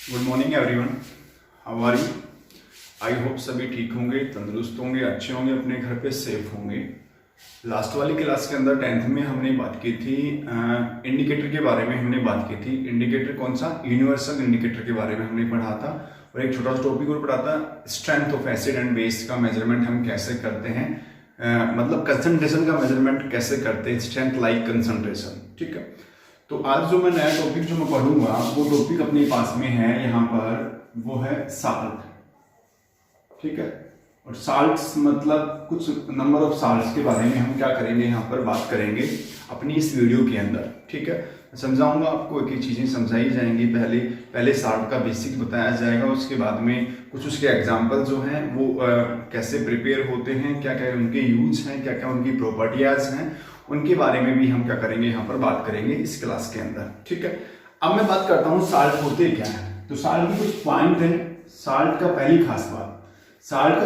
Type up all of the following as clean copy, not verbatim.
Good morning everyone, how are you. I hope सभी ठीक होंगे, तंदुरुस्त होंगे, अच्छे होंगे, अपने घर पे सेफ होंगे। लास्ट वाली क्लास के अंदर 10th में हमने बात की थी इंडिकेटर के बारे में। हमने बात की थी इंडिकेटर कौन सा, यूनिवर्सल इंडिकेटर के बारे में हमने पढ़ा था। और एक छोटा सा टॉपिक और पढ़ा था, strength of acid and base का मेजरमेंट हम कैसे करते हैं, मतलब कंसंट्रेशन का मेजरमेंट कैसे करते हैं, स्ट्रेंथ लाइक कंसंट्रेशन। ठीक है, तो आज जो मैं नया टॉपिक जो मैं पढ़ूंगा वो टॉपिक अपने पास में है यहाँ पर, वो है साल्ट। ठीक है, और साल्ट्स मतलब कुछ नंबर ऑफ साल्ट्स के बारे में हम क्या करेंगे, यहाँ पर बात करेंगे अपनी इस वीडियो के अंदर। ठीक है, समझाऊंगा आपको, एक एक चीजें समझाई जाएंगी। पहले साल्ट का बेसिक बताया जाएगा, उसके बाद में कुछ उसके एग्जाम्पल जो हैं वो कैसे प्रिपेयर होते हैं, क्या क्या उनके यूज हैं, क्या क्या उनकी प्रॉपर्टीज हैं, उनके बारे में भी हम क्या करेंगे, यहाँ पर बात करेंगे इस क्लास के अंदर। ठीक है, अब मैं बात करता हूँ साल्ट होते क्या है। तो साल्ट की कुछ पॉइंट है। साल्ट का पहली खास बात, साल्ट का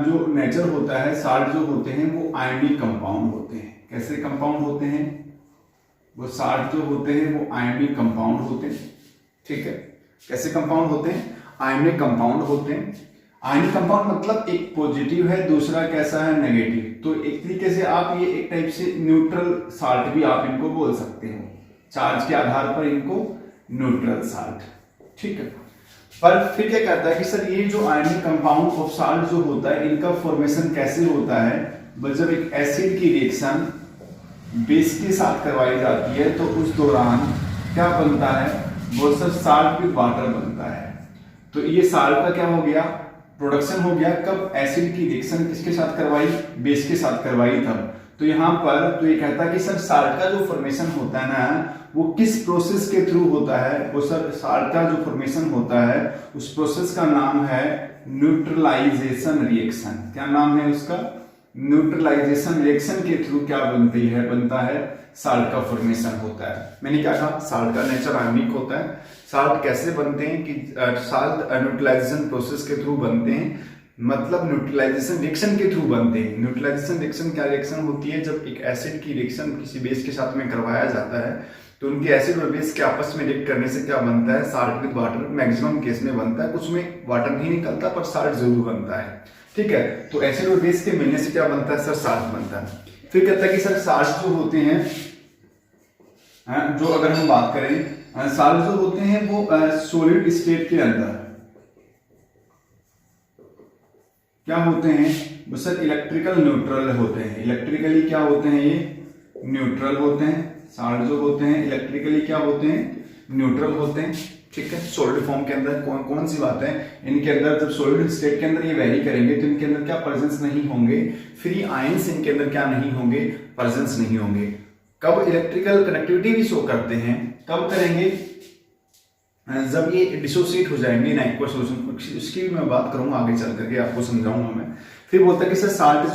जो नेचर होता है, साल्ट जो होते हैं वो आयनिक कंपाउंड होते हैं। कैसे कंपाउंड होते हैं वो साल्ट जो होते हैं, वो आयनिक कंपाउंड होते हैं। ठीक है, कैसे कंपाउंड होते हैं, आयनिक कंपाउंड होते हैं। आयनिक कंपाउंड मतलब एक पॉजिटिव है, दूसरा कैसा है, नेगेटिव। तो एक तरीके से आप ये एक टाइप से न्यूट्रल साल्ट भी आप इनको बोल सकते हो, चार्ज के आधार पर इनको न्यूट्रल साल्ट। ठीक है, पर फिर क्या कहता है कि सर ये जो आयनिक कंपाउंड ऑफ साल्ट जो होता है, इनका फॉर्मेशन कैसे होता है। बस जब एक एसिड की रिएक्शन बेस के साथ करवाई जाती है तो उस दौरान क्या बनता है, वो सर साल्ट विद वाटर बनता है। तो ये साल्ट का क्या हो गया, प्रोडक्शन हो गया। कब, एसिड की रिएक्शन किसके साथ करवाई, बेस के साथ करवाई तब। तो यहाँ पर तो ये कहता है कि सर साल्ट का जो फॉर्मेशन होता है ना, वो किस प्रोसेस के थ्रू होता है। वो सर साल्ट का जो फॉर्मेशन होता है, उस प्रोसेस का नाम है न्यूट्रलाइजेशन रिएक्शन। क्या नाम है उसका, न्यूट्रलाइजेशन रिएक्शन के थ्रू क्या बनता है साल्ट का फॉर्मेशन होता है। मैंने क्या कहा, साल्ट का नेचर आयनिक होता है। साल्ट कैसे बनते हैं कि साल्ट न्यूट्रलाइजेशन प्रोसेस के थ्रू बनते हैं, मतलब न्यूट्रलाइजेशन रिएक्शन के थ्रू बनते हैं। न्यूट्रलाइजेशन रिएक्शन क्या रिएक्शन होती है, जब एक एसिड की रिएक्शन किसी बेस के साथ में करवाया जाता है तो उनके एसिड और बेस के आपस में रिएक्ट करने से क्या बनता है, salt with water maximum case में बनता है। कुछ में वाटर नहीं निकलता पर साल्ट जरूर बनता है। ठीक है, तो एसिड और बेस के मिलने से क्या बनता है, सर साल्ट बनता है। फिर कहता है कि सर साल्ट जो होते हैं, जो अगर हम बात करें, साल्ट जो होते हैं वो सॉलिड स्टेट के अंदर क्या होते हैं, वो सर इलेक्ट्रिकल न्यूट्रल होते हैं। इलेक्ट्रिकली क्या होते हैं, ये न्यूट्रल होते हैं। साल्ट जो होते हैं इलेक्ट्रिकली क्या होते हैं, न्यूट्रल होते हैं। ठीक है, सॉलिड फॉर्म के अंदर कौन सी बात है, इनके अंदर जब सॉलिड स्टेट के अंदर ये वेरी करेंगे तो इनके अंदर क्या प्रेजेंस नहीं होंगे, फ्री आयंस इनके अंदर क्या नहीं होंगे, प्रेजेंस नहीं होंगे। कब इलेक्ट्रिकल कनेक्टिविटी भी शो करते हैं, कब करेंगे, जब ये डिसोसिएट हो जाएंगे इन एक्वा सॉल्यूशन। उसकी भी मैं बात करूंगा आगे चल करके, आपको समझाऊंगा मैं। फिर बोलता है कि सर साल्ट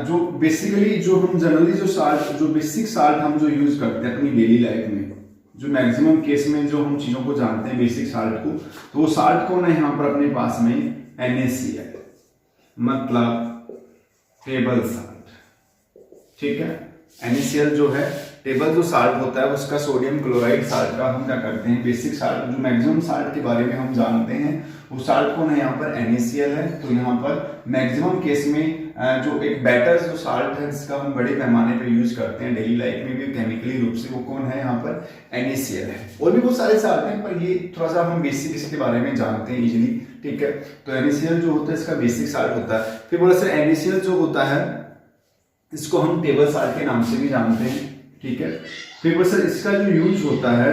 जो बेसिकली जो हम जनरली जो साल्ट, जो बेसिक साल्ट हम जो यूज करते हैं अपनी डेली लाइफ में, जो मैक्सिमम केस में जो हम चीजों को जानते हैं बेसिक साल्ट को, तो वो साल्ट कौन है यहाँ पर अपने पास में, NaCl, मतलब टेबल साल्ट। ठीक है, NaCl जो है टेबल जो साल्ट होता है उसका सोडियम क्लोराइड साल्ट का हम क्या करते हैं, बेसिक साल्ट जो मैक्सिमम साल्ट के बारे में हम जानते हैं वो साल्ट कौन है, यहाँ पर NaCl है। तो यहाँ पर मैक्सिमम केस में जो एक बेटर जो साल्ट है जिसका हम बड़े पैमाने पे यूज करते हैं डेली लाइफ में भी केमिकली रूप से, वो कौन है, यहाँ पर NaCl है। और भी बहुत सारे साल्ट हैं पर ये थोड़ा सा हम बेसिक इसके बारे में जानते हैं इजिली। ठीक है, तो NaCl जो होता है इसका बेसिक साल्ट होता है। फिर बोला सर NaCl जो होता है इसको हम टेबल साल्ट के नाम से भी जानते हैं। ठीक है, फिर बस इसका जो यूज होता है,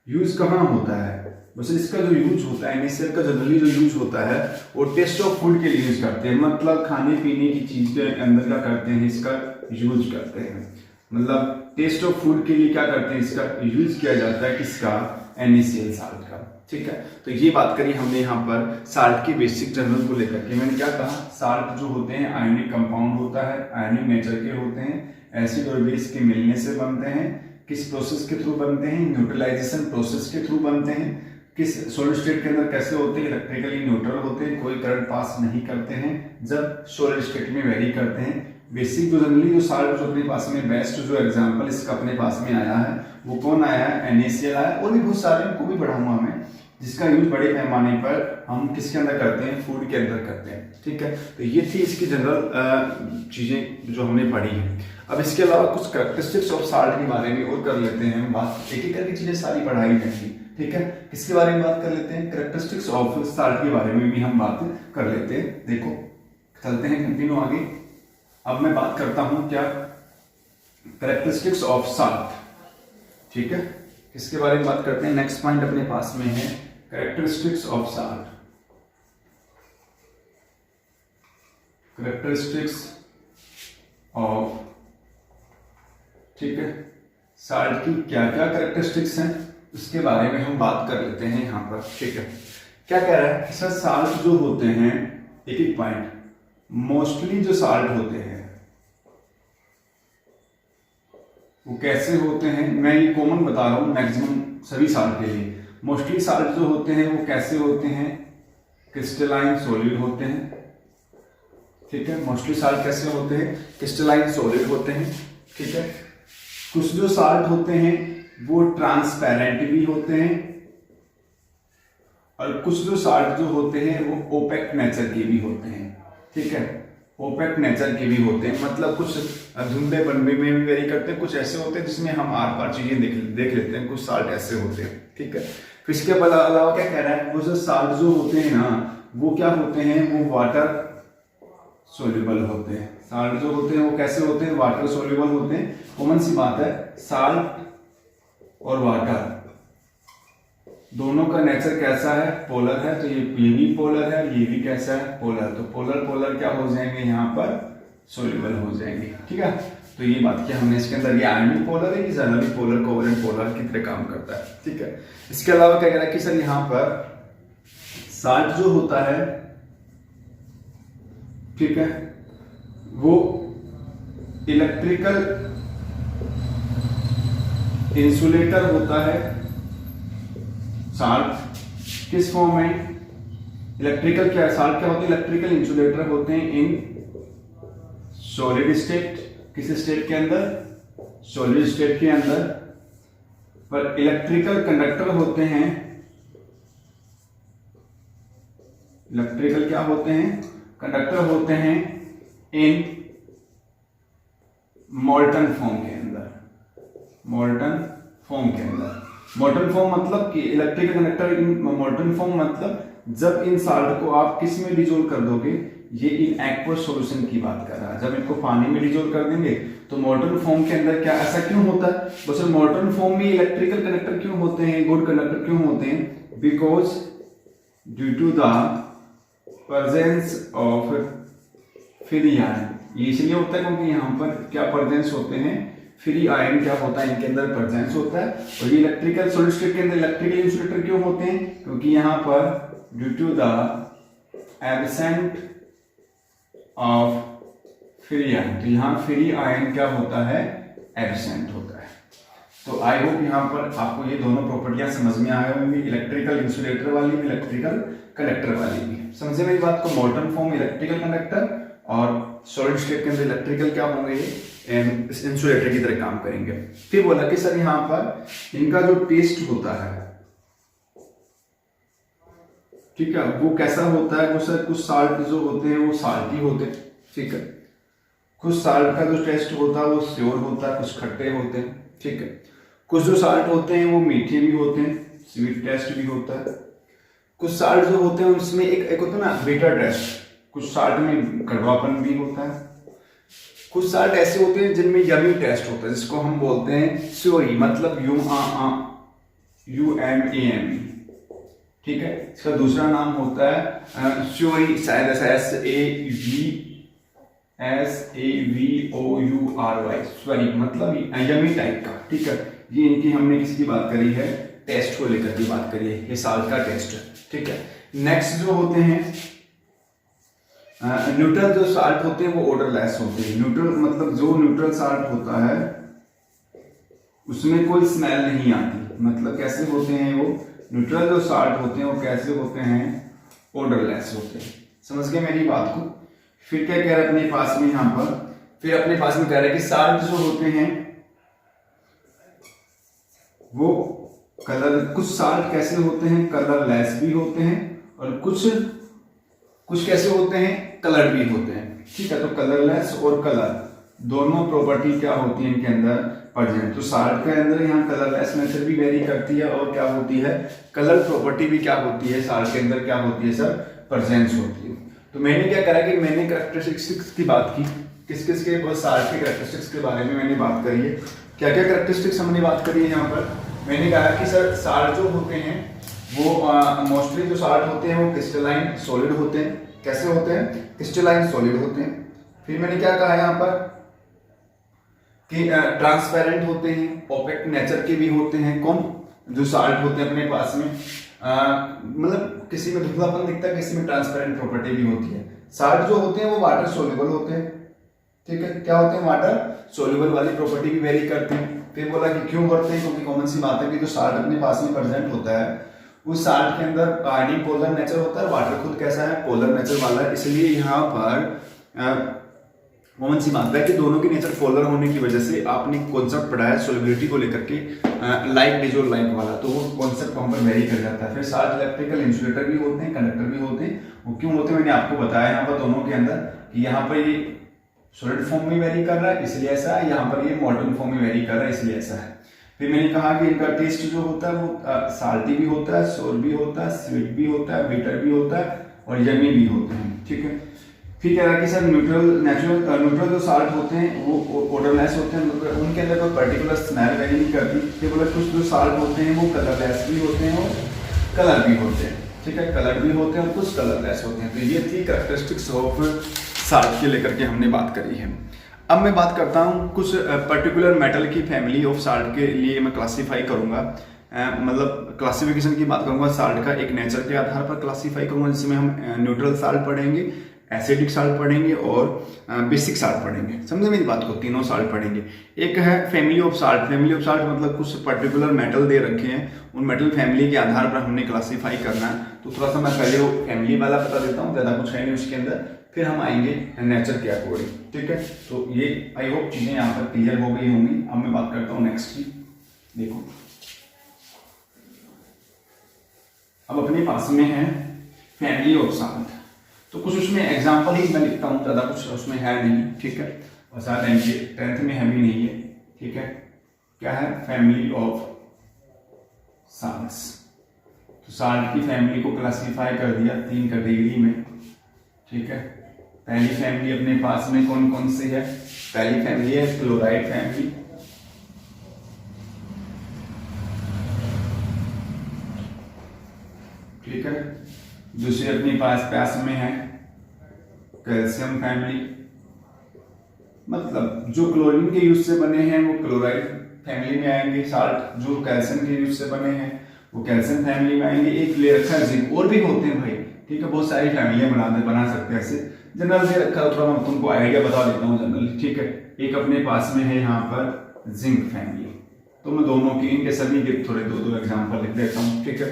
यूज कहाँ होता है, बस इसका जो यूज होता है NaCl का जनरली जो यूज होता है वो टेस्ट ऑफ फूड के लिए यूज करते हैं। मतलब खाने पीने की चीज के अंदर क्या करते हैं, इसका यूज करते हैं। मतलब टेस्ट ऑफ फूड के लिए क्या करते हैं, इसका यूज किया जाता है, किसका, NaCl साल्ट का। ठीक है, तो ये बात करी हमने यहाँ पर साल्ट के बेसिक जनरल को लेकर के। मैंने क्या कहा, साल्ट जो होते हैं आयनिक कंपाउंड होता है, आयनिक नेचर के होते हैं, एसिड और बेस के मिलने से बनते हैं। किस प्रोसेस के थ्रू बनते हैं, न्यूट्रलाइजेशन प्रोसेस के थ्रू बनते हैं। किस सॉलिड स्टेट के अंदर कैसे होते हैं, इलेक्ट्रिकली न्यूट्रल होते हैं, कोई करंट पास नहीं करते हैं जब सॉलिड स्टेट में वेरी करते हैं। बेसिक जो जनरली जो साल्ट जो अपने पास में बेस्ट जो एग्जांपल इसका अपने पास में आया है वो कौन आया है, NaCl आया। और भी बहुत सारे उनको भी पढ़ाऊंगा मैं, जिसका यूज बड़े पैमाने पर हम किसके अंदर करते हैं, फूड के अंदर करते हैं। ठीक है, तो ये थी इसकी जनरल चीजें जो हमने पढ़ी है। अब इसके अलावा कुछ कैरेक्टरिस्टिक्स ऑफ साल्ट के बारे में और कर लेते हैं बात, एक एक करके चीजें सारी पढ़ाई जाएंगी। ठीक है, किसके बारे में बात कर लेते हैं, कैरेक्टरिस्टिक्स ऑफ साल्ट के बारे में भी हम बात कर लेते हैं। देखो चलते हैं कंटिन्यू आगे। अब मैं बात करता हूं क्या, कैरेक्टरिस्टिक्स ऑफ साल्ट। ठीक है, इसके बारे में बात करते हैं। नेक्स्ट पॉइंट अपने पास में है characteristics of salt. Characteristics of, ठीक है, साल्ट की क्या क्या कैरेक्टरिस्टिक्स हैं उसके बारे में हम बात कर लेते हैं यहां पर। ठीक है, क्या कह रहा है सर, साल्ट जो होते हैं, एक एक पॉइंट, मोस्टली जो साल्ट होते हैं वो कैसे होते हैं, मैं ये कॉमन बता रहा हूं मैक्सिमम सभी साल्ट के लिए। मोस्टली साल्ट जो होते हैं वो कैसे होते हैं, क्रिस्टलाइन सॉलिड होते हैं। ठीक है, मोस्टली साल्ट कैसे होते हैं, क्रिस्टलाइन सॉलिड होते हैं। ठीक है, कुछ जो साल्ट होते हैं वो ट्रांसपेरेंट भी होते हैं, और कुछ जो साल्ट जो होते हैं वो ओपेक नेचर के भी होते हैं। ठीक है, ओपेक नेचर के भी होते हैं, मतलब कुछ धुंधले बनने में भी वेरी करते हैं, कुछ ऐसे होते हैं जिसमें हम आर पार चीजें देख लेते हैं, कुछ साल्ट ऐसे होते हैं। ठीक है, फिर इसके अलावा क्या कह रहा है, वो जो साल्ट जो होते हैं ना वो क्या होते हैं, वो वाटर सोल्यूबल होते हैं। साल्ट जो होते हैं वो कैसे होते हैं, वाटर सोल्यूबल होते हैं। कॉमन सी बात है, साल्ट और वाटर दोनों का नेचर कैसा है, पोलर है, तो ये भी पोलर है, ये भी कैसा है, पोलर। तो पोलर पोलर क्या हो जाएंगे यहाँ पर, सोल्यूबल हो जाएंगे। ठीक है, तो ये बात किया हमने इसके अंदर, ये आयरन भी पोलर है, कि जरा भी पोलर, कोवलेंट पोलर की तरह काम करता है। ठीक है, इसके अलावा क्या कह रहा है कि सर यहाँ पर साल्ट जो होता है, ठीक है, वो इलेक्ट्रिकल इंसुलेटर होता है। साल्ट किस फॉर्म में, इलेक्ट्रिकल क्या, साल्ट क्या होते हैं, इलेक्ट्रिकल इंसुलेटर होते हैं इन सॉलिड स्टेट। किस स्टेट के अंदर, सॉलिड स्टेट के अंदर। पर इलेक्ट्रिकल कंडक्टर होते हैं, इलेक्ट्रिकल क्या होते हैं, कंडक्टर होते हैं इन मोल्टन फॉर्म के अंदर। मोल्टन फॉर्म के अंदर, मोल्टन फॉर्म मतलब कि electrical conductor in molten form मतलब जब इन साल्ट को आप किस में डिजोल्व कर दोगे, ये इन एक्वस सॉल्यूशन की बात कर रहा है। जब इनको पानी में डिजोल्व कर देंगे तो मोल्टन फॉर्म के अंदर क्या, ऐसा क्यों होता है, बस मोल्टन फॉर्म में इलेक्ट्रिकल कंडक्टर क्यों होते हैं, गुड कंडक्टर क्यों होते हैं, because due to the presence of free ion. ये इसलिए होता है क्योंकि यहाँ पर क्या प्रेजेंस होते हैं, फ्री आयन क्या होता है, इनके अंदर प्रेजेंस होता है। और ये इलेक्ट्रिकल सॉलिड स्टेट के अंदर इलेक्ट्रिकल इंसुलेटर क्यों होते हैं, क्योंकि यहाँ पर due to the absent of free ion, तो यहाँ फ्री आयन क्या होता है, एब्सेंट होता है। तो आई होप यहाँ पर आपको ये दोनों प्रॉपर्टियां समझ में आए होंगी, इलेक्ट्रिकल इंसुलेटर वाली भी, इलेक्ट्रिकल कंडक्टर वाली भी। समझे मेरी बात को, मोल्टन फॉर्म इलेक्ट्रिकल कंडक्टर और सॉलिड स्टेट के अंदर इलेक्ट्रिकल क्या होंगे, ये इंसुलेटर की तरह काम करेंगे। फिर बोला कि सर यहाँ पर इनका जो टेस्ट होता है, ठीक है, वो कैसा होता है, वो सर कुछ साल्ट जो होते हैं वो साल्टी होते हैं। ठीक है, कुछ साल्ट का जो टेस्ट होता है वो श्योर होता है, कुछ खट्टे होते हैं। ठीक है, कुछ जो साल्ट होते हैं वो मीठे भी होते हैं, स्वीट टेस्ट भी होता है। कुछ साल्ट जो होते हैं उसमें एक होता है ना बिटर टेस्ट, कुछ साल्ट में कड़वापन भी होता है। कुछ साल्ट ऐसे होते हैं जिनमें यमी टेस्ट होता है, जिसको हम बोलते हैं स्योरी, मतलब UMAME। ठीक है, इसका दूसरा नाम होता है स्योरी, शायद ऐसा SAVOURY, स्वेरी, मतलब यमी टाइप का। ठीक है, ये इनकी हमने किसकी बात करी है, टेस्ट को लेकर के बात करी है, ये साल्ट का टेस्ट है। ठीक है, नेक्स्ट जो होते हैं न्यूट्रल जो साल्ट होते हैं वो ओडरलेस होते हैं। न्यूट्रल मतलब जो न्यूट्रल साल्ट होता है उसमें कोई स्मेल नहीं आती, मतलब कैसे होते हैं वो, न्यूट्रल जो साल्ट होते हैं वो कैसे होते हैं, ओडरलेस होते हैं। समझ गए मेरी बात को। फिर क्या कह रहा है अपने पास में यहाँ पर, फिर अपने पास में कह रहा है कि साल्ट जो होते हैं वो कलर, कुछ साल्ट कैसे होते हैं, कलरलेस भी होते हैं, और कुछ कैसे होते हैं, कलर भी होते हैं। ठीक है, तो कलरलेस और कलर दोनों प्रॉपर्टी क्या होती है इनके अंदर प्रेजेंट। तो साल्ट के अंदर यहाँ कलरलेस नेचर भी वेरी करती है, और क्या होती है, कलर प्रॉपर्टी भी क्या होती है, साल्ट के अंदर क्या होती है सर, प्रेजेंस होती है। तो मैंने क्या करा कि मैंने कैरेक्टरिस्टिक्स की बात की, किस किस के साल्ट के कैरेक्टरिस्टिक्स के बारे में मैंने बात करी है। क्या क्या कैरेक्टरिस्टिक्स हमने बात करी है यहाँ पर। मैंने कहा कि सर साल्ट जो होते हैं वो मोस्टली जो साल्ट होते हैं वो क्रिस्टलाइन सॉलिड होते हैं। कैसे होते हैं, क्रिस्टलाइन सॉलिड होते हैं। फिर मैंने क्या कहा यहाँ पर कि ट्रांसपेरेंट होते हैं, ओपेक नेचर के भी होते हैं। कौन, जो साल्ट होते हैं अपने पास में, मतलब किसी में धुंधलापन दिखता है, किसी में ट्रांसपेरेंट प्रॉपर्टी भी होती है। साल्ट जो होते हैं वो वाटर सोल्यूबल होते हैं। ठीक है, क्या होते हैं, वाटर सोल्यूबल वाली प्रॉपर्टी भी वेरी करते हैं। फिर बोला कि क्यों करते हैं, क्योंकि कॉमन सी बात है कि जो साल्ट अपने पास में प्रेजेंट होता है उस साल्ट के अंदर आयनिक पोलर नेचर होता है, वाटर खुद कैसा है, पोलर नेचर वाला है। इसलिए यहाँ पर कॉमन सी बात है कि दोनों के नेचर पोलर होने की वजह से आपने कॉन्सेप्ट पढ़ा है सोल्युबिलिटी को लेकर के, लाइक डिजोल लाइक वाला, तो वो कॉन्सेप्ट वहां पर वेरी कर जाता है। फिर साल्ट इलेक्ट्रिकल इंसुलेटर भी होते हैं, कंडक्टर भी होते हैं। वो क्यों होते हैं मैंने आपको बताया यहाँ पर दोनों के अंदर, कि यहाँ पर ये सॉलिड फॉर्म में वेरी कर रहा है इसलिए ऐसा है, यहाँ पर ये मॉडर्न फॉर्म में वेरी कर रहा है इसलिए ऐसा है। फिर मैंने कहा कि इनका टेस्ट जो होता है वो साल्टी भी होता है, सोर भी होता है, स्वीट भी होता है, बिटर भी होता है, और यमी भी होते हैं। ठीक है, फिर कह रहा है कि सर न्यूट्रल जो साल्ट होते हैं वो ओडरलेस होते हैं, मतलब उनके अंदर कोई पर्टिकुलर स्मेल वेरी नहीं करती। फिर बोला कुछ जो साल्ट होते हैं वो कलरलेस भी होते हैं और कलर भी होते हैं। ठीक है, कलर भी होते हैं और कुछ कलरलेस होते हैं। तो ये थी कैरेक्टरिस्टिक्स ऑफ साल्ट के लेकर के हमने बात करी है। अब मैं बात करता हूँ कुछ पर्टिकुलर मेटल की फैमिली ऑफ साल्ट के लिए मैं क्लासीफाई करूँगा, मतलब क्लासिफिकेशन की बात करूँगा। साल्ट का एक नेचर के आधार पर क्लासीफाई करूँगा, जिसमें हम न्यूट्रल साल्ट पढ़ेंगे, एसिडिक साल्ट पढ़ेंगे और बेसिक साल्ट पढ़ेंगे। समझे मेरी बात को, तीनों साल्ट पढ़ेंगे। एक है family of salt. Family of salt मतलब कुछ पर्टिकुलर मेटल दे रखे हैं, उन मेटल फैमिली के आधार पर हमने क्लासीफाई करना है। तो थोड़ा सा मैं पहले वो फैमिली वाला बता देता हूँ, ज़्यादा कुछ है नहीं उसके अंदर, फिर हम आएंगे नेचर के अकॉर्डिंग। ठीक है, तो ये आई होप चीज़ें यहाँ पर क्लियर हो गई होंगी। अब मैं बात करता हूँ नेक्स्ट की। देखो अब अपने पास में है फैमिली ऑफ साल्ट, तो कुछ उसमें एग्जाम्पल ही मैं लिखता हूँ, ज़्यादा कुछ उसमें है नहीं। ठीक है, और साथ टेंथ में है भी नहीं है। ठीक है, क्या है, फैमिली ऑफ साल्ट्स। तो साल्ट की फैमिली को क्लासीफाई कर दिया 3 कैटेगरी में। ठीक है, पहली फैमिली अपने पास में कौन कौन सी है, पहली फैमिली है क्लोराइड फैमिली। ठीक है, दूसरी अपनी पास में है कैल्शियम फैमिली, मतलब जो क्लोरीन के यूज से बने हैं वो क्लोराइड फैमिली में आएंगे। साल्ट जो कैल्शियम के यूज से बने हैं वो कैल्शियम फैमिली में आएंगे। एक ले रखा है जिंक, और भी होते हैं भाई। ठीक है, बहुत सारी फैमिलियां बना सकते हैं ऐसे। जनरल दे रखा है, थोड़ा मैं तुमको आइडिया बता देता हूँ जनरल। ठीक है, एक अपने पास में है यहाँ पर जिंक फैमिली, तो मैं दोनों की, इनके सभी के थोड़े 2 एग्जाम्पल लिख देता हूँ। ठीक है,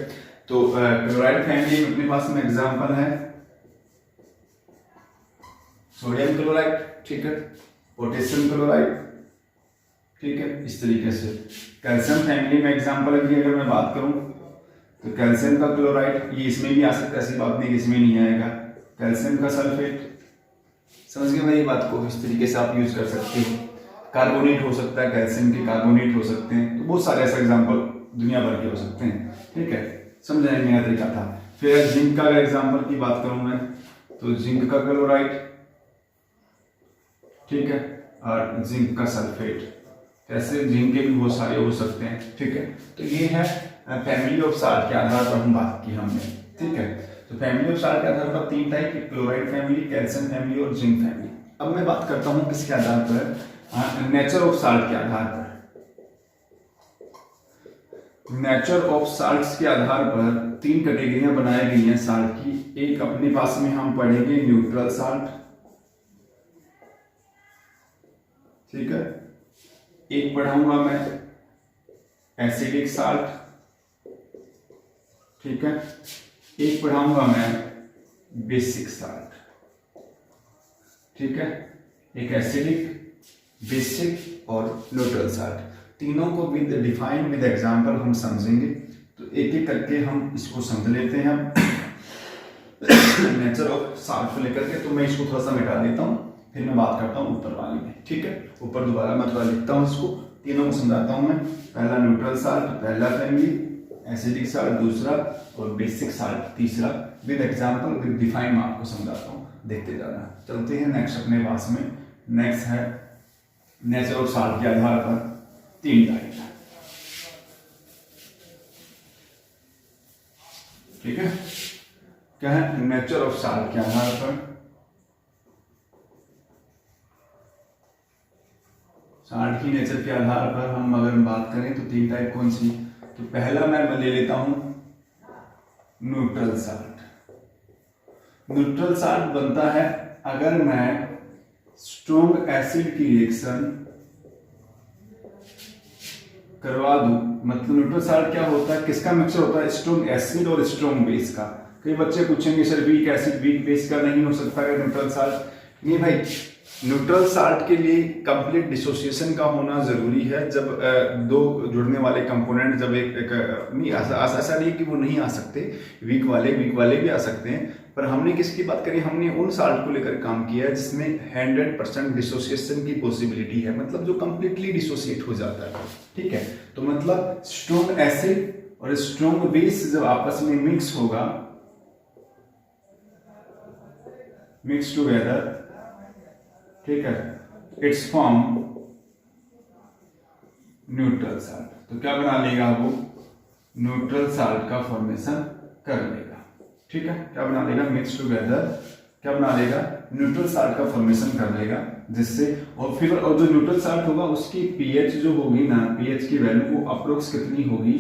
तो क्लोराइड फैमिली में अपने पास में एग्जाम्पल है सोडियम क्लोराइड। ठीक है, पोटेशियम क्लोराइड। ठीक है, इस तरीके से। कैल्शियम फैमिली में एग्जाम्पल की अगर मैं बात करूं तो कैल्शियम का क्लोराइड, ये इसमें भी आ सकता है, ऐसी बात नहीं इसमें नहीं आएगा। कैल्शियम का सल्फेट, समझ गए मेरी बात को, इस तरीके से आप यूज कर सकते हो। कार्बोनेट हो सकता है, कैल्शियम के कार्बोनेट हो सकते हैं। तो बहुत सारे ऐसे एग्जाम्पल दुनिया भर के हो सकते हैं। ठीक है, समझाने का तरीका था। फिर जिंक का एग्जाम्पल की बात करूं मैं तो जिंक का क्लोराइड, ठीक है, और जिंक का सल्फेट। ऐसे जिंक के भी बहुत सारे हो सकते हैं। ठीक है, तो ये है फैमिली ऑफ साल्ट के आधार पर हम बात की हमने। ठीक है, तो फैमिली ऑफ साल्ट के आधार पर 3 type, chloride family, calcium family और जिंक फैमिली। अब मैं बात करता हूं किसके आधार पर, नेचर ऑफ साल्ट के आधार पर। नेचर ऑफ साल्ट्स के आधार पर 3 कैटेगरियां बनाई गई हैं साल्ट की। एक अपने पास में हम पढ़ेंगे न्यूट्रल साल्ट। ठीक है, एक पढ़ाऊंगा मैं एसिडिक साल्ट। ठीक है, एक पढ़ाऊंगा मैं बेसिक साल्ट। ठीक है, एक एसिडिक, बेसिक और न्यूट्रल साल्ट, तीनों को विद डिफाइन विद एग्जाम्पल हम समझेंगे। तो एक एक करके हम इसको समझ लेते हैं नेचर ऑफ साल्ट को लेकर के। तो मैं इसको थोड़ा सा मिटा देता हूँ, फिर मैं बात करता हूँ ऊपर वाले में, ठीक है। ऊपर दोबारा मैं थोड़ा लिखता हूँ, इसको तीनों को समझाता हूँ मैं। पहला न्यूट्रल साल्ट, पहला फैमिली, एसिडिक साल्ट दूसरा, और बेसिक साल्ट तीसरा। विद एग्जाम्पल विद डिफाइन मैं आपको समझाता हूँ, देखते जाना। चलते हैं नेक्स्ट अपने पास में। नेक्स्ट है नेचर ऑफ साल्ट के आधार पर 3 टाइप, ठीक है। क्या है नेचर ऑफ साल्ट के आधार पर, साल्ट की नेचर के आधार पर हम अगर बात करें तो 3 टाइप कौन सी। तो पहला मैं ले लेता हूं न्यूट्रल साल्ट। न्यूट्रल साल्ट बनता है अगर मैं स्ट्रॉन्ग एसिड की रिएक्शन करवा दूं। मतलब न्यूट्रल साल्ट क्या होता है, किसका मिक्सचर होता है, स्ट्रॉन्ग एसिड और स्ट्रॉन्ग बेस का। कई बच्चे पूछेंगे sir weak acid weak base का नहीं हो सकता है न्यूट्रल साल्ट। नहीं भाई, न्यूट्रल साल्ट के लिए कंप्लीट डिसोसिएशन का होना जरूरी है। जब दो जुड़ने वाले कंपोनेंट जब एक नहीं ऐसा नहीं कि वो नहीं आ सकते, वीक वाले भी आ सकते हैं। पर हमने किसकी बात करी, हमने उन साल्ट को लेकर काम किया है जिसमें 100% डिसोसिएशन की पॉसिबिलिटी है, मतलब जो कंप्लीटली डिसोसिएट हो जाता है, ठीक है। तो मतलब स्ट्रॉन्ग एसिड और स्ट्रॉन्ग बेस जब आपस में मिक्स होगा, मिक्स टुगेदर, ठीक है, इट्स फॉर्म न्यूट्रल साल्ट। तो क्या बना लेगा वो, न्यूट्रल साल्ट का फॉर्मेशन कर लेगा, ठीक है। क्या बना लेगा, मिक्स टुगेदर क्या बना लेगा, न्यूट्रल साल्ट का फॉर्मेशन कर लेगा, जिससे और फिर और जो न्यूट्रल साल्ट होगा उसकी पीएच जो होगी ना, पीएच की वैल्यू वो अप्रोक्स कितनी होगी,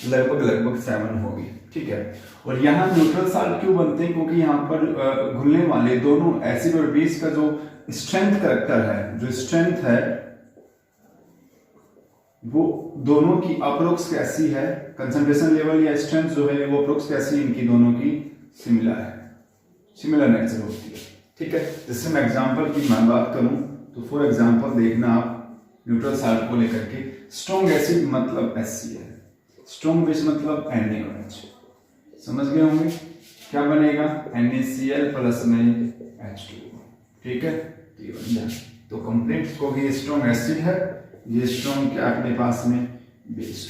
लगभग 7 होगी, ठीक है। और यहाँ न्यूट्रल साल्ट क्यों बनते हैं, क्योंकि यहाँ पर घुलने वाले दोनों एसिड और बेस का जो स्ट्रेंथ करेक्टर है, जो स्ट्रेंथ है वो दोनों की अप्रोक्स कैसी है, कंसंट्रेशन लेवल या स्ट्रेंथ जो है वो अप्रोक्स कैसी, इनकी दोनों की सिमिलर है, सिमिलर नेचर होती है, ठीक है। जैसे मैं एग्जांपल की मैं बात करूं तो फॉर एग्जांपल देखना आप न्यूट्रल साल्ट को लेकर के, स्ट्रॉन्ग एसिड मतलब HCl, स्ट्रॉन्ग बेस मतलब NaOH, समझ गए होंगे। क्या बनेगा, NaCl प्लस में H2O, ठीक है। तो कंप्लीट को ये स्ट्रॉन्ग एसिड है, ये स्ट्रॉन्ग क्या अपने पास में बेस,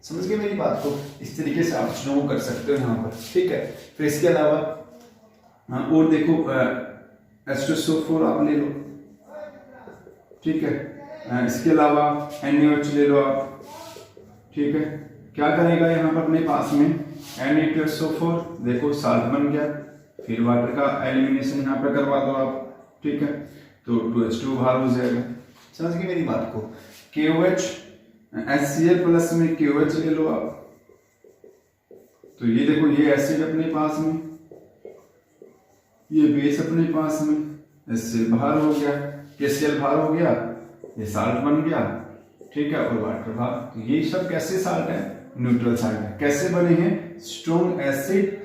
समझ गए मेरी बात को। इस तरीके से आप स्ट्रॉन्ग कर सकते हो यहाँ पर, ठीक है। फिर इसके अलावा और देखो H2SO4 आप ले लो, ठीक है। इसके अलावा NaOH ले लो आप, ठीक है। क्या करेगा यहाँ पर अपने पास में Na2SO4, देखो साल्ट बन गया, फिर वाटर का एलिमिनेशन यहाँ पर करवा दो आप, ठीक है। तो 2H2 बाहर हो जाएगा, समझ गए मेरी बात को। KOH HCl प्लस में KOH ले लो आप, तो ये देखो ये एसिड अपने पास में, ये बेस अपने पास में, HCl बाहर हो गया, KCl बाहर हो गया, ये साल्ट बन गया, ठीक है, और वाटर बाहर। तो ये सब कैसे साल्ट है, न्यूट्रल साल्ट है। कैसे बने हैं, स्ट्रॉन्ग एसिड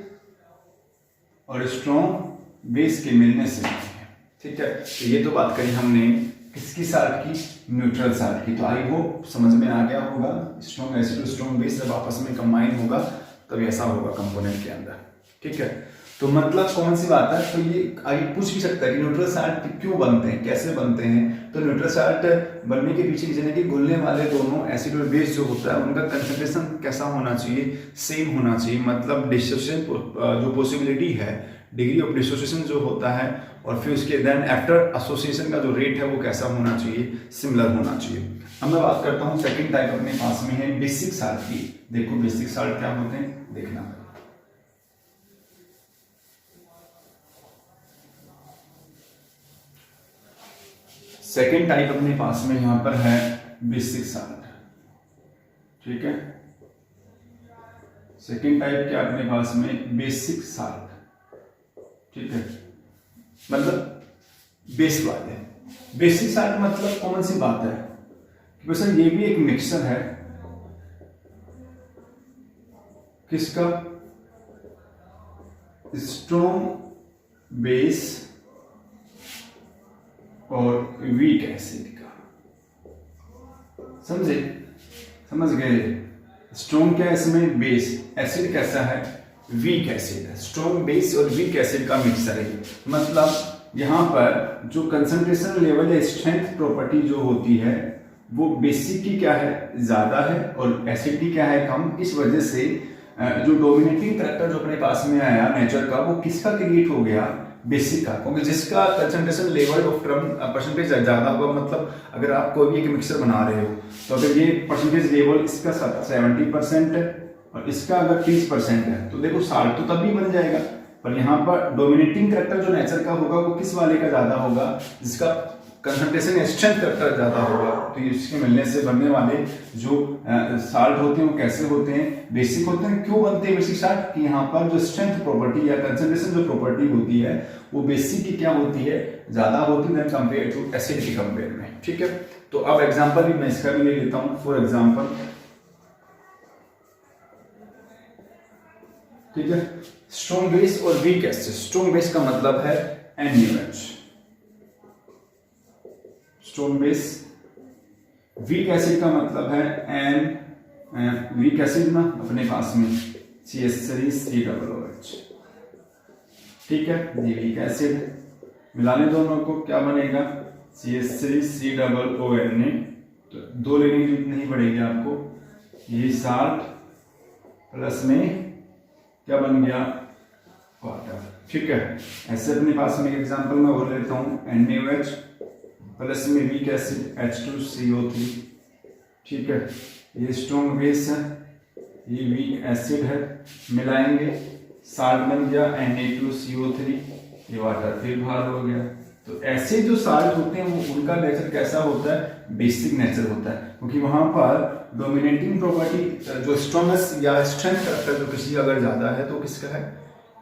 और स्ट्रॉन्ग बेस के मिलने से, ठीक है। तो ये तो बात करी हमने किसकी साल्ट की, न्यूट्रल साल्ट की। तो आई होप समझ में आ गया होगा, स्ट्रॉन्ग एसिड और स्ट्रॉन्ग बेस जब आपस में कंबाइन होगा तब ऐसा होगा कंपोनेंट के अंदर, ठीक है। तो मतलब कौन सी बात है, तो ये आगे पूछ भी सकता है कि न्यूट्रल साल्ट क्यों बनते हैं, कैसे बनते हैं। तो न्यूट्रल साल्ट बनने के पीछे रीजन है कि घुलने वाले दोनों एसिड और बेस जो होता है उनका कंसंट्रेशन कैसा होना चाहिए, सेम होना चाहिए। मतलब डिसोसिएशन जो पॉसिबिलिटी है, डिग्री ऑफ डिसोसिएशन जो होता है, और फिर उसके देन आफ्टर एसोसिएशन का जो रेट है वो कैसा होना चाहिए, सिमिलर होना चाहिए। अब मैं बात करता हूँ सेकंड टाइप अपने पास में है बेसिक साल्ट की। देखो बेसिक साल्ट क्या होते हैं, देखना। सेकेंड टाइप अपने पास में यहां पर है बेसिक साल्ट, ठीक है। सेकेंड टाइप क्या अपने पास में, बेसिक साल्ट, ठीक है। मतलब बेस वाले, बेसिक साल्ट मतलब कौन सी बात है कि सर ये भी एक मिक्सचर है किसका, स्ट्रॉन्ग बेस और वीक एसिड का, समझे। समझ गए। स्ट्रॉन्ग क्या है इसमें, बेस। एसिड कैसा है, वीक एसिड है। स्ट्रॉन्ग बेस और वीक एसिड का मिक्सर है। मतलब यहाँ पर जो कंसंट्रेशन लेवल या स्ट्रेंथ प्रॉपर्टी जो होती है वो बेसिक की क्या है, ज्यादा है, और एसिड की क्या है, कम। इस वजह से जो डोमिनेटिंग करैक्टर जो अपने पास में आया नेचर का, वो किसका क्रिएट हो गया, बेसिक का। क्योंकि जिसका concentration level of term percentage ज्यादा होगा, मतलब अगर आप कोई भी एक मिक्सर बना रहे हो तो अगर ये परसेंटेज लेवल इसका 70% है और इसका अगर 30% है तो देखो साल्ट तो तभी बन जाएगा। पर यहाँ पर डोमिनेटिंग करैक्टर जो नेचर का होगा वो किस वाले का ज्यादा होगा, जिसका कंसंट्रेशन स्ट्रेंथ करैक्टर ज्यादा होगा। तो इसके मिलने से बनने वाले जो साल्ट होते हैं वो कैसे होते हैं, बेसिक होते हैं। क्यों बनते हैं बेसिक साल्ट, कि यहाँ पर जो स्ट्रेंथ प्रॉपर्टी या कंसंट्रेशन जो प्रॉपर्टी होती है वो बेसिक की क्या होती है, ज्यादा होती है कंपेयर टू एसिड के कंपेयर में। ठीक है, तो अब एग्जांपल भी मैं इसका भी ले लेता हूं। फॉर एग्जांपल, ठीक है, स्ट्रॉन्ग बेस और वीक एसिड। स्ट्रॉन्ग बेस का मतलब है NaOH, strong base. Weak acid का मतलब है वीक एसिड ना अपने पास में CH3COOH। ठीक है, ये वीक एसिड मिलाने दोनों को क्या बनेगा, CH3COONA। तो दो लेने की जरूरत नहीं पड़ेगी आपको। ये साल्ट प्लस में क्या बन गया, वाटर। ठीक है, ऐसे अपने पास में एक एग्जांपल मैं बोल लेता हूँ, NaOH प्लस में वीक एसिड H2CO3। ठीक है, ये स्ट्रॉन्ग बेस है, ये वीक एसिड है, मिलाएंगे साल्ट बन गया Na2CO3, ये वाटर फिर बाहर हो गया। तो ऐसे जो साल्ट होते हैं वो उनका नेचर कैसा होता है, बेसिक नेचर होता है, क्योंकि वहां पर डोमिनेटिंग प्रॉपर्टी जो स्ट्रॉन्गनेस या स्ट्रेंथ करैक्टर जो किसी अगर ज्यादा है तो किसका है,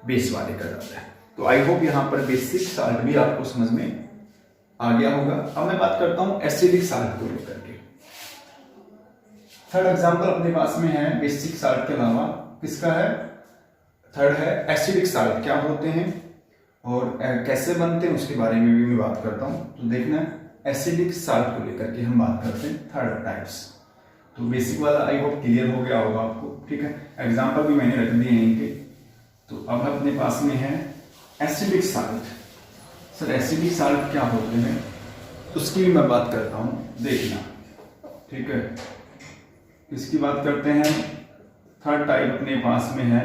बेस वाले का ज्यादा है। तो आई होप यहाँ पर बेसिक साल्ट भी आपको समझ में आ गया होगा। अब मैं बात करता हूं एसिडिक साल्ट को लेकर के। थर्ड एग्जांपल अपने पास में है बेसिक साल्ट के अलावा, किसका है, थर्ड है एसिडिक साल्ट। क्या होते हैं और कैसे बनते हैं उसके बारे में भी मैं बात करता हूं। तो देखना, एसिडिक साल्ट को लेकर के हम बात करते हैं थर्ड टाइप्स। तो बेसिक वाला आई होप क्लियर हो गया होगा आपको। ठीक है, एग्जांपल भी मैंने रख दिए हैं इनके। तो अब अपने पास में है acidic salt. Sir acidic salt क्या होते हैं उसकी भी मैं बात करता हूं, देखना। ठीक है, किसकी बात करते हैं, थर्ड टाइप अपने पास में है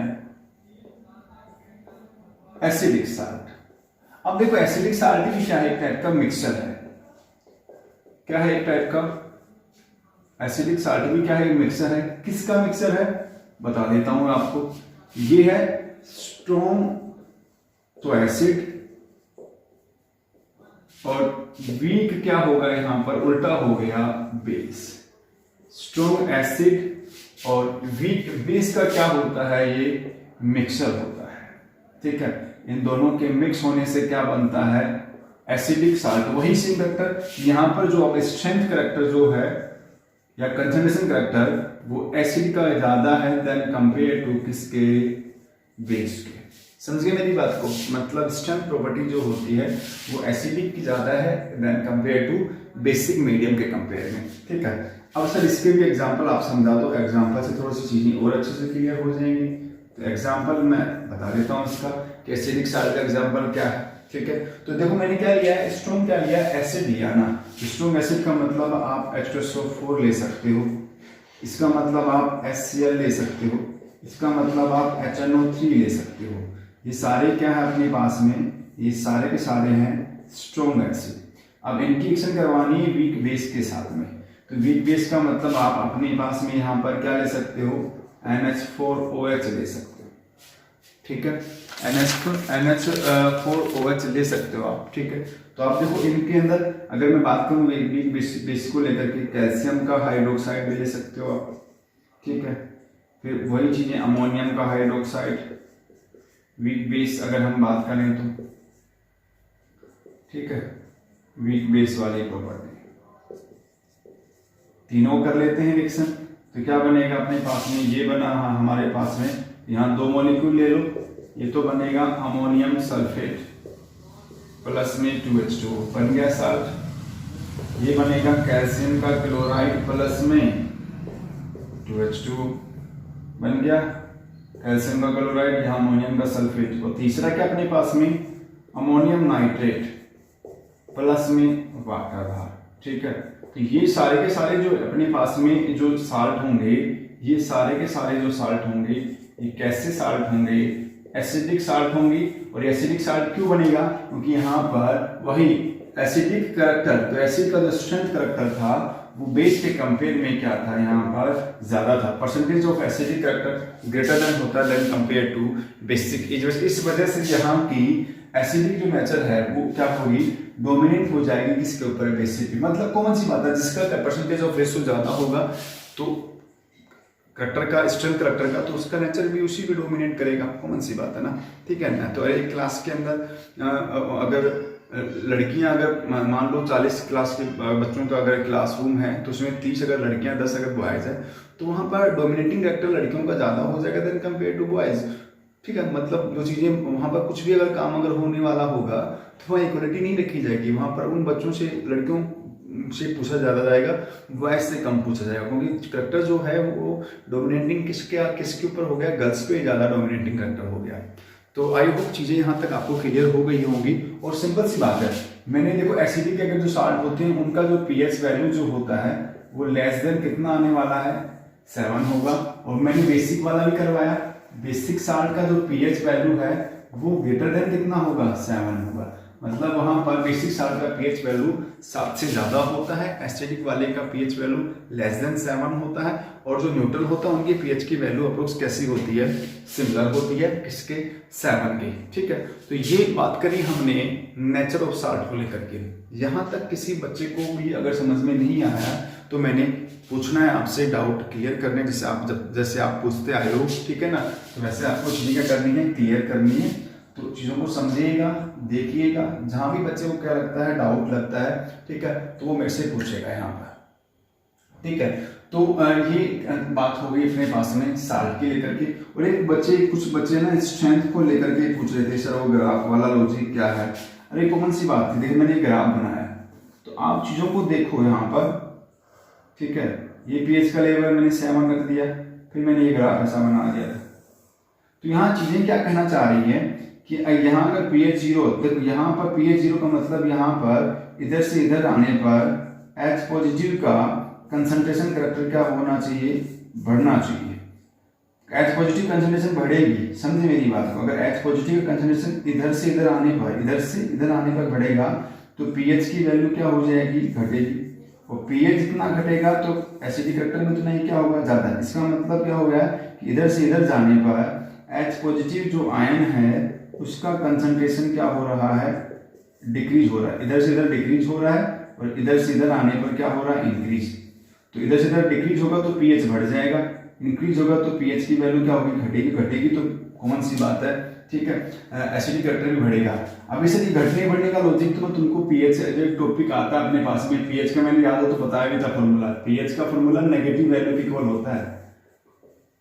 एसिडिक साल्ट। अब देखो एसिडिक साल्ट भी क्या है, एक टाइप का मिक्सचर है। क्या है, एक टाइप का एसिडिक साल्ट भी क्या है, मिक्सचर है। किसका मिक्सचर है बता देता हूं आपको। ये है स्ट्रॉन्ग तो एसिड, और वीक क्या होगा, यहां पर उल्टा हो गया बेस। स्ट्रॉन्ग एसिड और वीक बेस का क्या होता है, ये मिक्सचर होता है। ठीक है, इन दोनों के मिक्स होने से क्या बनता है, एसिडिक साल्ट। वही सेम करैक्टर यहां पर जो अब स्ट्रेंथ करैक्टर जो है या कंसंट्रेशन करैक्टर वो एसिड का ज्यादा है देन कंपेयर टू किसके, बेस के। समझिए मेरी बात को, मतलब स्ट्रेंथ प्रॉपर्टी जो होती है वो एसिडिक की ज्यादा है then compare to basic medium के कंपेयर में। ठीक है, अब सर इसके भी एग्जांपल आप समझा दो, एग्जांपल से थोड़ी सी चीजें और अच्छे से क्लियर हो जाएंगी। तो एग्जांपल मैं बता देता हूं इसका कि एसिडिक साल्ट का एग्जांपल क्या है। ठीक है, तो देखो मैंने क्या लिया है, स्ट्रॉन्ग क्या लिया, एसिड लिया ना। स्ट्रॉन्ग एसिड का मतलब आप H2SO4 ले सकते हो, इसका मतलब आप HCl ले सकते हो, इसका मतलब आप HNO3 ले सकते हो। ये सारे क्या है अपने पास में, ये सारे के सारे हैं स्ट्रॉन्ग एसिड। अब इनकी रिएक्शन करवानी है वीक बेस के साथ में। तो वीक बेस का मतलब आप अपने पास में यहाँ पर क्या ले सकते हो, NH4OH ले सकते हो। ठीक है, NH4OH ले सकते हो आप। ठीक है, तो आप देखो इनके अंदर अगर मैं बात करूँ वीक बेस को लेकर के, कैल्शियम का हाइड्रोक्साइड ले सकते हो आप। ठीक है, फिर वही चीजें अमोनियम का हाइड्रोक्साइड, वीक बेस अगर हम बात करें तो। ठीक है, वीक बेस वाली प्रॉपर्टी तीनों कर लेते हैं रिएक्शन। तो क्या बनेगा अपने पास में, ये बना हमारे पास में, यहाँ दो मॉलिक्यूल ले लो, ये तो बनेगा अमोनियम सल्फेट प्लस में 2H2O बन गया साल्ट। ये बनेगा कैल्शियम का क्लोराइड प्लस में 2H2 बन गया, कैल्शियम का क्लोराइड, यहाँ अमोनियम का सल्फेट, और तीसरा क्या अपने पास में अमोनियम नाइट्रेट प्लस में वाटर बाहर। ठीक है, तो ये सारे के सारे जो अपने पास में जो साल्ट होंगे, ये सारे के सारे जो साल्ट होंगे ये कैसे साल्ट होंगे, एसिडिक साल्ट होंगी। और एसिडिक साल्ट क्यों बनेगा, क्योंकि यहाँ पर वही एसिडिक करैक्टर, तो एसिड का जो स्ट्रेंथ करैक्टर था वो बेस के कंपेयर में क्या था, यहाँ पर ज्यादा था, percentage of acidic character greater than होता है देन कंपेयर टू बेसिक। इस वजह से यहाँ की एसिडिक जो नेचर है वो क्या होगी, डोमिनेंट हो जाएगी किसके ऊपर, बेसिक पे। मतलब कौन सी बात है, जिसका परसेंटेज ऑफ रेशो ज्यादा होगा तो करैक्टर का, स्ट्रेंथ करैक्टर का, तो उसका नेचर भी उसी पे डोमिनेट करेगा, कौन सी बात है ना। ठीक है ना। तो एक क्लास के अंदर अगर लड़कियां, अगर मान लो 40 क्लास के बच्चों का अगर क्लासरूम है तो उसमें 30 अगर लड़कियां 10 अगर बॉयज है, तो वहां पर डोमिनेटिंग करैक्टर लड़कियों का ज्यादा हो जाएगा देन कंपेयर टू बॉयज। ठीक है, मतलब जो चीजें वहां पर कुछ भी अगर काम अगर होने वाला होगा तो वहाँ इक्वलिटी नहीं रखी जाएगी, वहां पर उन बच्चों से, लड़कियों से पूछा ज्यादा जाएगा, बॉयज से कम पूछा जाएगा, क्योंकि करैक्टर जो है वो डोमिनेटिंग किसके ऊपर हो गया, गर्ल्स पे ज्यादा डोमिनेटिंग करैक्टर हो गया। तो आई होप चीजें यहाँ तक आपको क्लियर हो गई होंगी। और सिंपल सी बात है, मैंने देखो एसिडिक अगर जो साल्ट होते हैं उनका जो पीएच वैल्यू जो होता है वो लेस देन कितना आने वाला है, 7 होगा। और मैंने बेसिक वाला भी करवाया, बेसिक साल्ट का जो पीएच वैल्यू है वो ग्रेटर देन कितना होगा, 7 होगा। मतलब वहां पर बेसिक साल्ट का पीएच वैल्यू 7 से ज्यादा होता है, एसिडिक वाले का पीएच वैल्यू लेस देन 7 होता है। और जो न्यूट्रल होता है उनकी पीएच की वैल्यू अप्रोक्स कैसी होती है, सिमिलर होती है, किसके, 7 की। ठीक है, तो ये बात करी हमने नेचर ऑफ साल्ट को लेकर के। यहां तक किसी बच्चे को भी अगर समझ में नहीं आया तो मैंने पूछना है आपसे, डाउट क्लियर करने, जैसे आप पूछते आए हो, ठीक है ना, तो वैसे आपको चीजें क्या करनी है, क्लियर करनी है। तो चीजों को समझिएगा, देखिएगा, जहां भी बच्चे को क्या लगता है, डाउट लगता है, ठीक है, तो वो मेरे से पूछेगा यहाँ पर। ठीक है, तो ये बात हो गई अपने पास में साल्ट के लेकर के। और एक कुछ बच्चे ना स्ट्रेंथ को लेकर के पूछ रहे थे, सर वो ग्राफ वाला लॉजिक क्या है। अरे कौन सी बात थी, देखिए मैंने ग्राफ बनाया, तो आप चीजों को देखो यहाँ पर। ठीक है, ये पीएच का लेवल मैंने 7 रख दिया, फिर मैंने ये ग्राफ ऐसा बना दिया था। तो यहाँ चीजें क्या कहना चाह रही है कि यहाँ अगर pH 0, देखो यहाँ पर pH 0 का मतलब यहाँ पर इधर से इधर आने पर H पॉजिटिव का कंसंट्रेशन करैक्टर क्या होना चाहिए, बढ़ना चाहिए। H पॉजिटिव कंसंट्रेशन बढ़ेगी, समझे मेरी बात को। अगर H पॉजिटिव का कंसंट्रेशन इधर से इधर आने पर बढ़ेगा तो pH की वैल्यू क्या हो जाएगी, घटेगी। और pH जितना घटेगा तो एसिडिक करैक्टर में उतना ही क्या होगा, ज्यादा। इसका मतलब क्या हो गया कि इधर से इधर जाने पर H पॉजिटिव जो आयन है उसका कंसंट्रेशन क्या हो रहा है, डिक्रीज हो रहा है। इधर से इधर डिक्रीज हो रहा है और इधर से इधर आने पर क्या हो रहा है, इंक्रीज। तो इधर से इधर डिक्रीज होगा तो पीएच बढ़ जाएगा, इंक्रीज होगा तो पीएच की वैल्यू क्या होगी, घटेगी। तो कौन सी बात है, ठीक है, एसिडिक करैक्टर भी बढ़ेगा। अब इसे घटने बढ़ने का लॉजिक तो मैं तुमको पीएच जो एक टॉपिक आता है अपने पास में, पीएच का मैंने याद हो तो बताया भी था फॉर्मूला। पीएच का फॉर्मूला नेगेटिव वैल्यू के इक्वल होता है।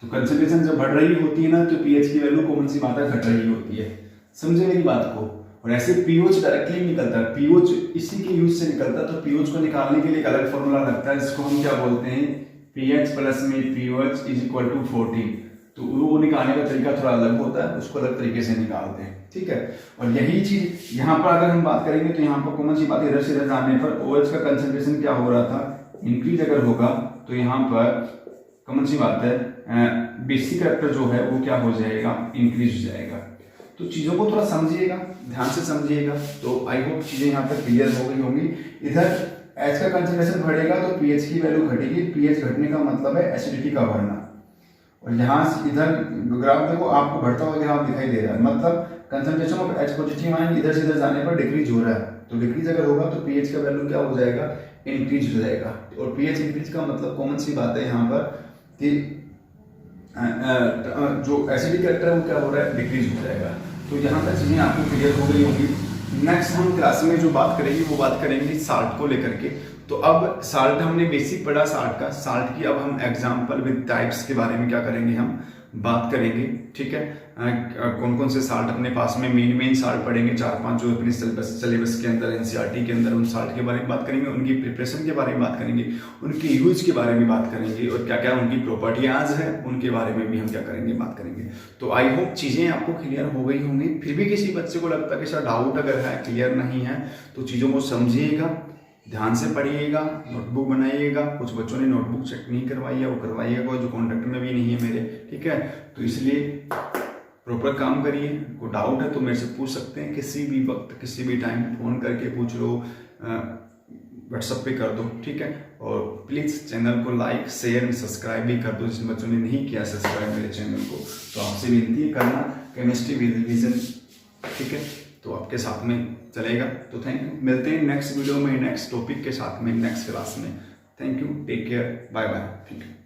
तो कंसंट्रेशन जब बढ़ रही होती है ना तो पीएच की वैल्यू कौन सी बात है, घट रही होती है। समझे मेरी बात को। और ऐसे पीओच डायरेक्टली निकलता है, पीओच इसी के यूज से निकलता है। तो पीओच को निकालने के लिए एक अलग फॉर्मूला लगता है जिसको हम क्या बोलते हैं, पीएच प्लस में पीओच इज इक्वल टू 14। तो वो निकालने का तरीका थोड़ा अलग होता है, उसको अलग तरीके से निकालते हैं। ठीक है, और यही चीज यहाँ पर अगर हम बात करेंगे तो यहाँ पर कौन सी बात, इधर से इधर जाने पर OH का कंसंट्रेशन क्या हो रहा था, इंक्रीज अगर होगा तो यहाँ पर कौन सी बात है, बेसिक करैक्टर जो है वो क्या हो जाएगा, इंक्रीज हो जाएगा। तो चीजों को थोड़ा समझिएगा, ध्यान से समझिएगा। तो आई होप चीजें यहाँ पर क्लियर हो गई होंगी। इधर H का कंसंट्रेशन बढ़ेगा तो पीएच की वैल्यू घटेगी, पीएच घटने का मतलब है एसिडिटी का बढ़ना। और यहाँ से इधर ग्राफ देखो, आपको बढ़ता हुआ ग्राफ दिखाई दे रहा है, मतलब concentration of H positive ion इधर से इधर जाने पर डिक्रीज हो रहा है। तो डिक्रीज अगर होगा तो पीएच का वैल्यू क्या हो जाएगा, इंक्रीज हो जाएगा। और पीएच इंक्रीज का मतलब कौन सी बात है यहाँ पर कि जो एसिडिक करैक्टर है वो क्या हो रहा है, डिक्रीज हो जाएगा। तो यहाँ तक चीजें आपको क्लियर हो गई होंगी। नेक्स्ट हम क्लास में जो बात करेंगे वो बात करेंगे साल्ट को लेकर के। तो अब साल्ट हमने बेसिक पढ़ा साल्ट का, साल्ट की अब हम एग्जाम्पल विद टाइप्स के बारे में क्या करेंगे, हम बात करेंगे। ठीक है, कौन कौन से साल्ट अपने पास में मेन साल्ट पढ़ेंगे, 4-5 जो अपने सिलेबस के अंदर एनसीईआरटी के अंदर उन साल्ट के बारे में बात करेंगे, उनकी प्रिपरेशन के बारे में बात करेंगे, उनकी यूज के बारे में बात करेंगे और क्या क्या उनकी प्रॉपर्टीज है उनके बारे में भी हम क्या करेंगे, बात करेंगे। तो आई होप चीज़ें आपको क्लियर हो गई होंगी। फिर भी किसी बच्चे को लगता है कि सर डाउट अगर है, क्लियर नहीं है, तो चीज़ों को समझिएगा, ध्यान से पढ़िएगा, नोटबुक बनाइएगा। कुछ बच्चों ने नोटबुक चेक नहीं करवाई है, वो करवाइएगा, जो कॉन्टेक्ट में भी नहीं है मेरे। ठीक है, तो इसलिए प्रॉपर काम करिए। कोई डाउट है तो मेरे से पूछ सकते हैं, किसी भी वक्त किसी भी टाइम फ़ोन करके पूछ लो, व्हाट्सएप पे कर दो। ठीक है, और प्लीज़ चैनल को लाइक शेयर एंड सब्सक्राइब भी कर दो, जिन बच्चों ने नहीं किया सब्सक्राइब मेरे चैनल को, तो आपसे विनती है करना। केमिस्ट्री विद रिवीजन, ठीक है, तो आपके साथ में चलेगा। तो थैंक यू, मिलते हैं नेक्स्ट वीडियो में नेक्स्ट टॉपिक के साथ में नेक्स्ट क्लास में। Thank you, take care, bye bye, thank you.